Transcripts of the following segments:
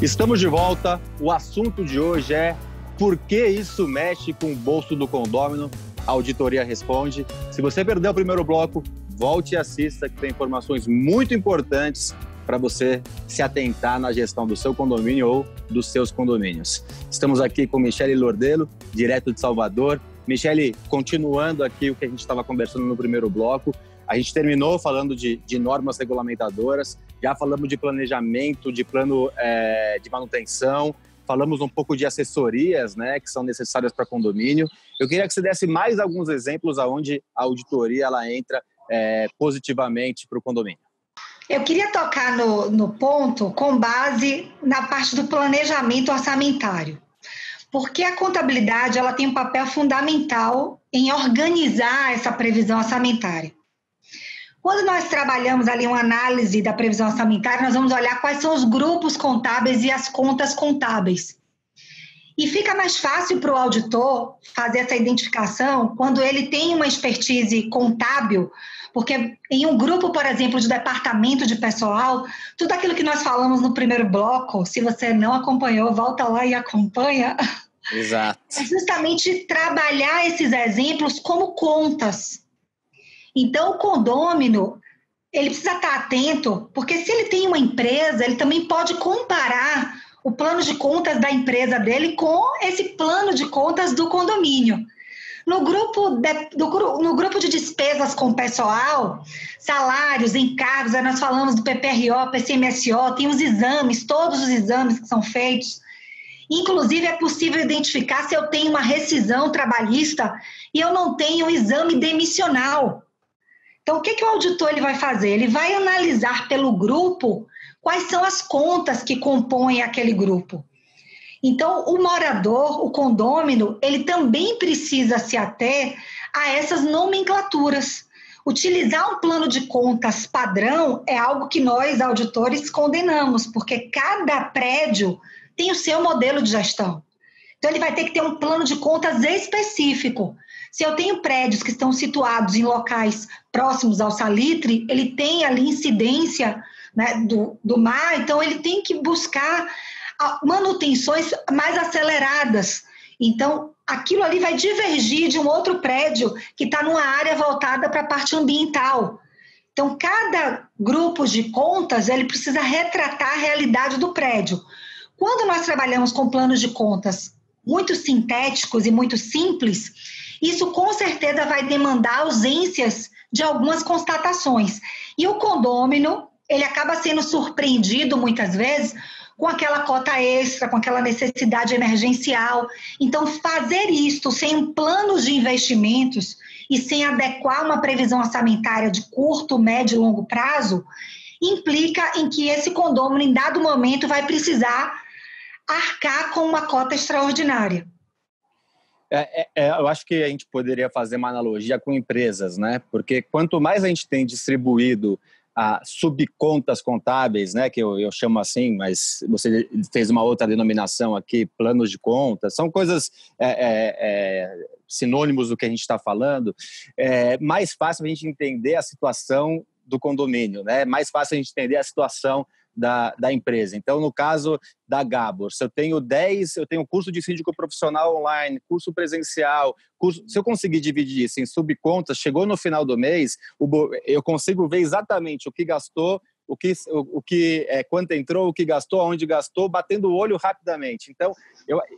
Estamos de volta. O assunto de hoje é por que isso mexe com o bolso do condômino? A auditoria responde. Se você perdeu o primeiro bloco, volte e assista, que tem informações muito importantes para você se atentar na gestão do seu condomínio ou dos seus condomínios. Estamos aqui com Michele Lordelo, direto de Salvador. Michele, continuando aqui o que a gente estava conversando no primeiro bloco, a gente terminou falando de normas regulamentadoras, já falamos de planejamento, de plano de manutenção, falamos um pouco de assessorias, né, que são necessárias para condomínio. Eu queria que você desse mais alguns exemplos onde a auditoria ela entra positivamente para o condomínio. Eu queria tocar no ponto com base na parte do planejamento orçamentário, porque a contabilidade ela tem um papel fundamental em organizar essa previsão orçamentária. Quando nós trabalhamos ali uma análise da previsão orçamentária, nós vamos olhar quais são os grupos contábeis e as contas contábeis. E fica mais fácil para o auditor fazer essa identificação quando ele tem uma expertise contábil, porque em um grupo, por exemplo, de departamento de pessoal, tudo aquilo que nós falamos no primeiro bloco, se você não acompanhou, volta lá e acompanha. Exato. É justamente trabalhar esses exemplos como contas. Então, o condômino, ele precisa estar atento, porque se ele tem uma empresa, ele também pode comparar o plano de contas da empresa dele com esse plano de contas do condomínio. No grupo de despesas com pessoal, salários, encargos, nós falamos do PPRO, PCMSO, tem os exames, todos os exames que são feitos. Inclusive, é possível identificar se eu tenho uma rescisão trabalhista e eu não tenho um exame demissional. Então, o que o auditor ele vai fazer? Ele vai analisar pelo grupo quais são as contas que compõem aquele grupo. Então, o morador, o condômino, ele também precisa se ater a essas nomenclaturas. Utilizar um plano de contas padrão é algo que nós, auditores, condenamos, porque cada prédio tem o seu modelo de gestão. Então, ele vai ter que ter um plano de contas específico. Se eu tenho prédios que estão situados em locais próximos ao salitre, ele tem ali incidência, né, do mar, então ele tem que buscar manutenções mais aceleradas. Então, aquilo ali vai divergir de um outro prédio que está numa área voltada para a parte ambiental. Então, cada grupo de contas, ele precisa retratar a realidade do prédio. Quando nós trabalhamos com planos de contas muito sintéticos e muito simples, isso com certeza vai demandar ausências de algumas constatações. E o condômino, ele acaba sendo surpreendido muitas vezes com aquela cota extra, com aquela necessidade emergencial. Então, fazer isto sem um plano de investimentos e sem adequar uma previsão orçamentária de curto, médio e longo prazo, implica em que esse condômino, em dado momento, vai precisar arcar com uma cota extraordinária. Eu acho que a gente poderia fazer uma analogia com empresas, né? Porque quanto mais a gente tem distribuído subcontas contábeis, né, que eu chamo assim, mas você fez uma outra denominação aqui, planos de contas, são coisas sinônimos do que a gente está falando, mais fácil a gente entender a situação do condomínio, né? Mais fácil a gente entender a situação da empresa. Então, no caso da Gabor, se eu tenho curso de síndico profissional online, curso presencial, se eu conseguir dividir isso em subcontas, chegou no final do mês, eu consigo ver exatamente o que gastou, quanto entrou, o que gastou, aonde gastou, batendo o olho rapidamente. Então,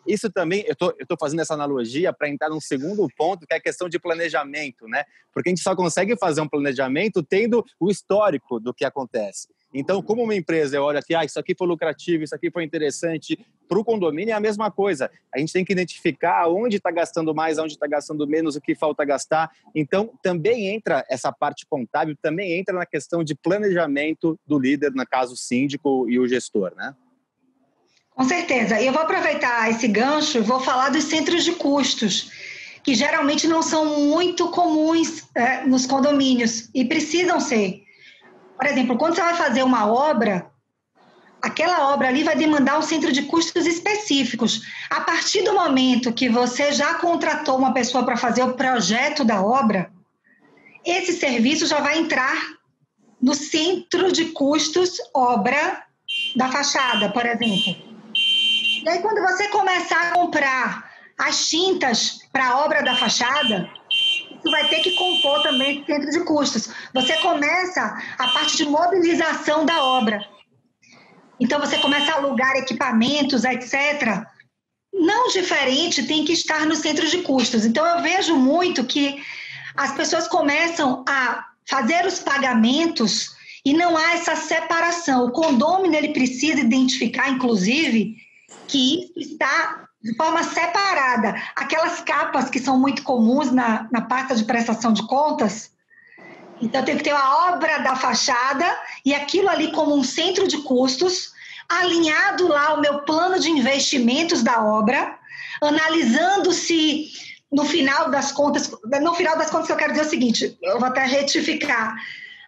isso também, eu tô fazendo essa analogia para entrar num segundo ponto, que é a questão de planejamento, né? Porque a gente só consegue fazer um planejamento tendo o histórico do que acontece. Então, como uma empresa, eu olho aqui, isso aqui foi lucrativo, isso aqui foi interessante, para o condomínio é a mesma coisa. A gente tem que identificar onde está gastando mais, onde está gastando menos, o que falta gastar. Então, também entra essa parte contábil, também entra na questão de planejamento do líder, no caso o síndico e o gestor, né? Com certeza. E eu vou aproveitar esse gancho e vou falar dos centros de custos, que geralmente não são muito comuns nos condomínios e precisam ser. Por exemplo, quando você vai fazer uma obra, aquela obra ali vai demandar um centro de custos específicos. A partir do momento que você já contratou uma pessoa para fazer o projeto da obra, esse serviço já vai entrar no centro de custos obra da fachada, por exemplo. E aí, quando você começar a comprar as tintas para a obra da fachada, isso vai ter que compor também esse centro de custos. Você começa a parte de mobilização da obra. Então, você começa a alugar equipamentos, etc. Não diferente tem que estar no centro de custos. Então, eu vejo muito que as pessoas começam a fazer os pagamentos e não há essa separação. O condômino, ele precisa identificar, inclusive, que isso está de forma separada. Aquelas capas que são muito comuns na pasta de prestação de contas. Então, tem que ter a obra da fachada e aquilo ali como um centro de custos, alinhado lá o meu plano de investimentos da obra, analisando se no final das contas eu quero dizer o seguinte, eu vou até retificar,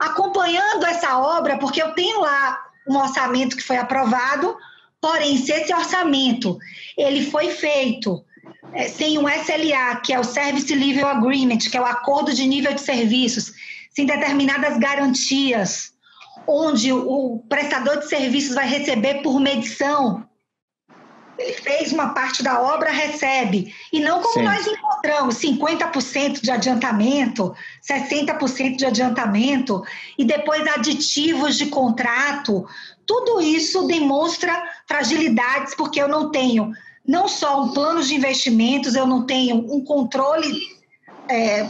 acompanhando essa obra, porque eu tenho lá um orçamento que foi aprovado, porém, se esse orçamento ele foi feito sem um SLA, que é o Service Level Agreement, que é o acordo de nível de serviços, sem determinadas garantias, onde o prestador de serviços vai receber por medição, ele fez uma parte da obra, recebe. E não como nós encontramos, 50% de adiantamento, 60% de adiantamento, e depois aditivos de contrato. Tudo isso demonstra fragilidades, porque eu não tenho não só um plano de investimentos, eu não tenho um controle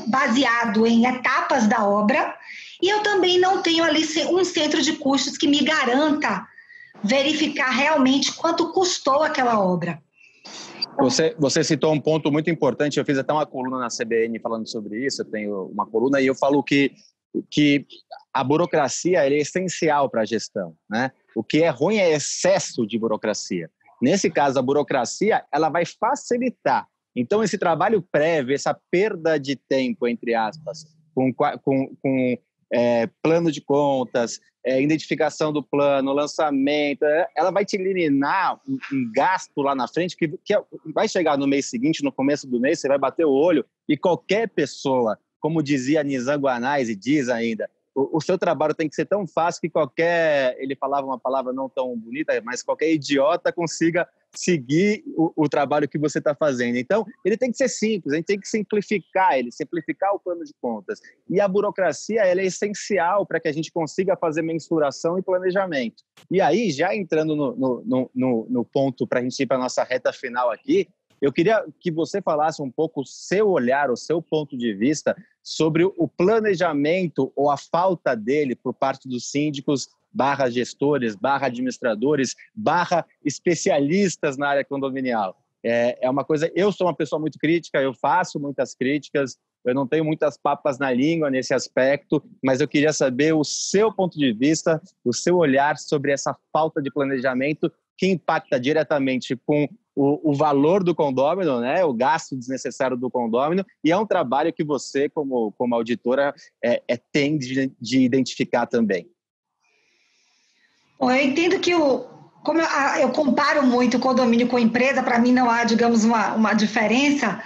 baseado em etapas da obra, e eu também não tenho ali um centro de custos que me garanta verificar realmente quanto custou aquela obra. Você citou um ponto muito importante, eu fiz até uma coluna na CBN falando sobre isso, eu tenho uma coluna e eu falo que a burocracia é essencial para a gestão, né? O que é ruim é excesso de burocracia. Nesse caso, a burocracia ela vai facilitar. Então, esse trabalho prévio, essa perda de tempo, entre aspas, com plano de contas, identificação do plano, lançamento, ela vai te eliminar um gasto lá na frente que vai chegar no mês seguinte, no começo do mês, você vai bater o olho e qualquer pessoa, como dizia Nizam Guanais e diz ainda, o seu trabalho tem que ser tão fácil que ele falava uma palavra não tão bonita, mas qualquer idiota consiga seguir o trabalho que você está fazendo. Então, ele tem que ser simples, a gente tem que simplificar o plano de contas. E a burocracia ela é essencial para que a gente consiga fazer mensuração e planejamento. E aí, já entrando no ponto para a gente ir para a nossa reta final aqui, eu queria que você falasse um pouco o seu olhar, o seu ponto de vista sobre o planejamento ou a falta dele por parte dos síndicos /gestores, /administradores, /especialistas na área condominial. É uma coisa, eu sou uma pessoa muito crítica, eu faço muitas críticas, eu não tenho muitas papas na língua nesse aspecto, mas eu queria saber o seu ponto de vista, o seu olhar sobre essa falta de planejamento que impacta diretamente com o valor do condômino, né? O gasto desnecessário do condômino, e é um trabalho que você, como auditora, tem de identificar também. Bom, eu entendo que como eu comparo muito o condomínio com a empresa, para mim não há, digamos, uma diferença.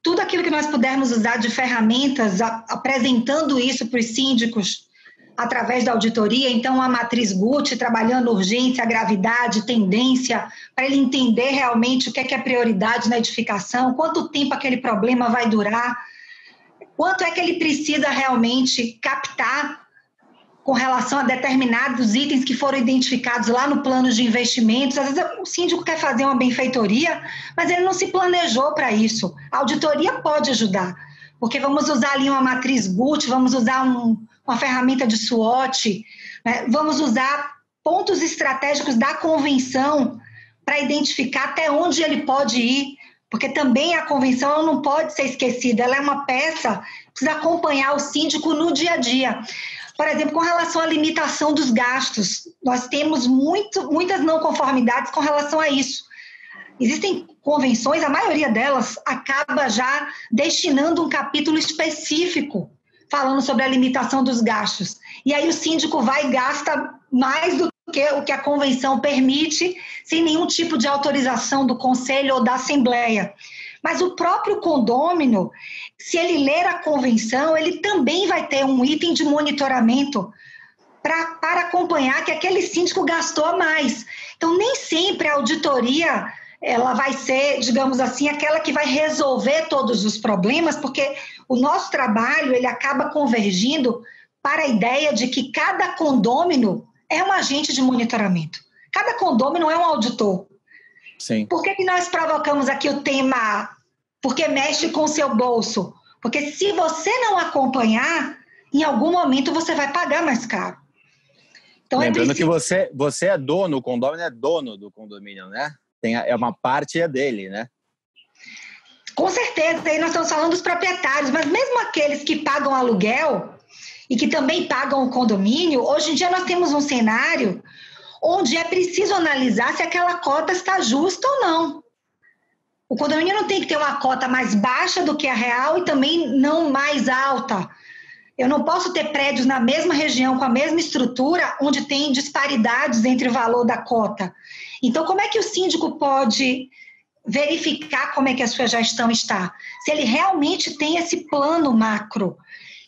Tudo aquilo que nós pudermos usar de ferramentas, apresentando isso para os síndicos através da auditoria, então a matriz Gucci trabalhando urgência, gravidade, tendência, para ele entender realmente o que é prioridade na edificação, quanto tempo aquele problema vai durar, quanto é que ele precisa realmente captar com relação a determinados itens que foram identificados lá no plano de investimentos. Às vezes o síndico quer fazer uma benfeitoria, mas ele não se planejou para isso. A auditoria pode ajudar, porque vamos usar ali uma matriz Gucci, vamos usar uma ferramenta de SWOT, né? Vamos usar pontos estratégicos da convenção para identificar até onde ele pode ir, porque também a convenção ela não pode ser esquecida, ela é uma peça, precisa acompanhar o síndico no dia a dia. Por exemplo, com relação à limitação dos gastos, nós temos muitas não conformidades com relação a isso. Existem convenções, a maioria delas acaba já destinando um capítulo específico falando sobre a limitação dos gastos. E aí o síndico vai e gasta mais do que o que a convenção permite, sem nenhum tipo de autorização do conselho ou da assembleia. Mas o próprio condômino, se ele ler a convenção, ele também vai ter um item de monitoramento para acompanhar que aquele síndico gastou a mais. Então, nem sempre a auditoria ela vai ser, digamos assim, aquela que vai resolver todos os problemas, porque o nosso trabalho ele acaba convergindo para a ideia de que cada condômino é um agente de monitoramento. Cada condômino é um auditor. Sim. Por que nós provocamos aqui o tema porque mexe com o seu bolso? Porque se você não acompanhar, em algum momento você vai pagar mais caro. Então, lembrando que você é dono, o condômino é dono do condomínio, né? É uma parte é dele, né? Com certeza, aí nós estamos falando dos proprietários, mas mesmo aqueles que pagam aluguel e que também pagam o condomínio, hoje em dia nós temos um cenário onde é preciso analisar se aquela cota está justa ou não. O condomínio não tem que ter uma cota mais baixa do que a real e também não mais alta. Eu não posso ter prédios na mesma região, com a mesma estrutura, onde tem disparidades entre o valor da cota. Então, como é que o síndico pode verificar como é que a sua gestão está? Se ele realmente tem esse plano macro.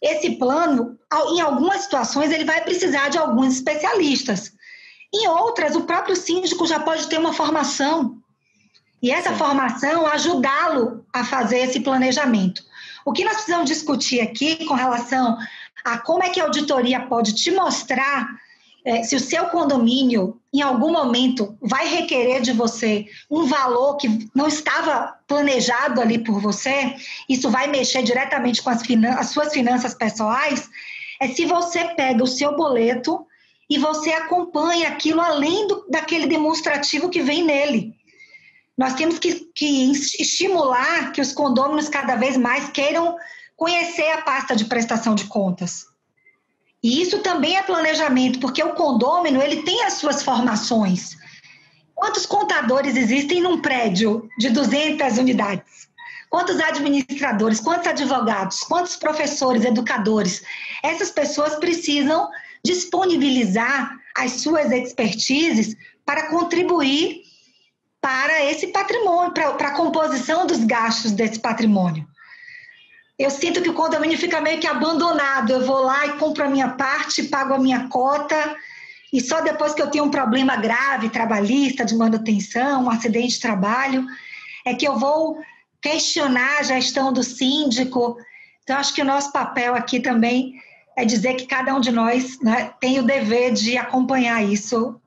Esse plano, em algumas situações, ele vai precisar de alguns especialistas. Em outras, o próprio síndico já pode ter uma formação. E essa formação ajudá-lo a fazer esse planejamento. O que nós precisamos discutir aqui com relação a como é que a auditoria pode te mostrar se o seu condomínio, em algum momento, vai requerer de você um valor que não estava planejado ali por você, isso vai mexer diretamente com as suas finanças pessoais, é se você pega o seu boleto e você acompanha aquilo além daquele demonstrativo que vem nele. Nós temos que estimular que os condôminos cada vez mais queiram conhecer a pasta de prestação de contas. E isso também é planejamento, porque o condômino ele tem as suas formações. Quantos contadores existem num prédio de 200 unidades? Quantos administradores, quantos advogados, quantos professores, educadores? Essas pessoas precisam disponibilizar as suas expertises para contribuir para esse patrimônio, para a composição dos gastos desse patrimônio. Eu sinto que o condomínio fica meio que abandonado. Eu vou lá e compro a minha parte, pago a minha cota, e só depois que eu tenho um problema grave, trabalhista, de manutenção, um acidente de trabalho, é que eu vou questionar a gestão do síndico. Então, acho que o nosso papel aqui também é dizer que cada um de nós, né, tem o dever de acompanhar isso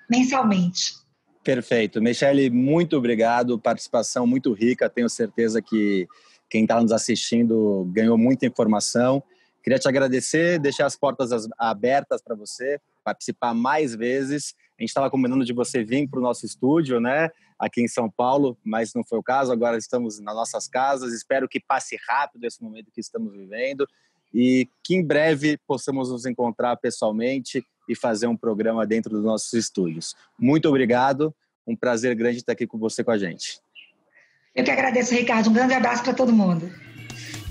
mensalmente. Perfeito. Michele, muito obrigado. Participação muito rica. Tenho certeza que quem está nos assistindo ganhou muita informação. Queria te agradecer, deixar as portas abertas para você participar mais vezes. A gente estava combinando de você vir para o nosso estúdio, né? Aqui em São Paulo, mas não foi o caso. Agora estamos nas nossas casas. Espero que passe rápido esse momento que estamos vivendo e que em breve possamos nos encontrar pessoalmente e fazer um programa dentro dos nossos estúdios. Muito obrigado, um prazer grande estar aqui com você, com a gente. Eu que agradeço, Ricardo. Um grande abraço para todo mundo.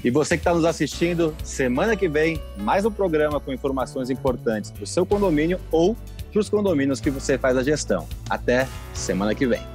E você que está nos assistindo, semana que vem, mais um programa com informações importantes para o seu condomínio ou para os condomínios que você faz a gestão. Até semana que vem.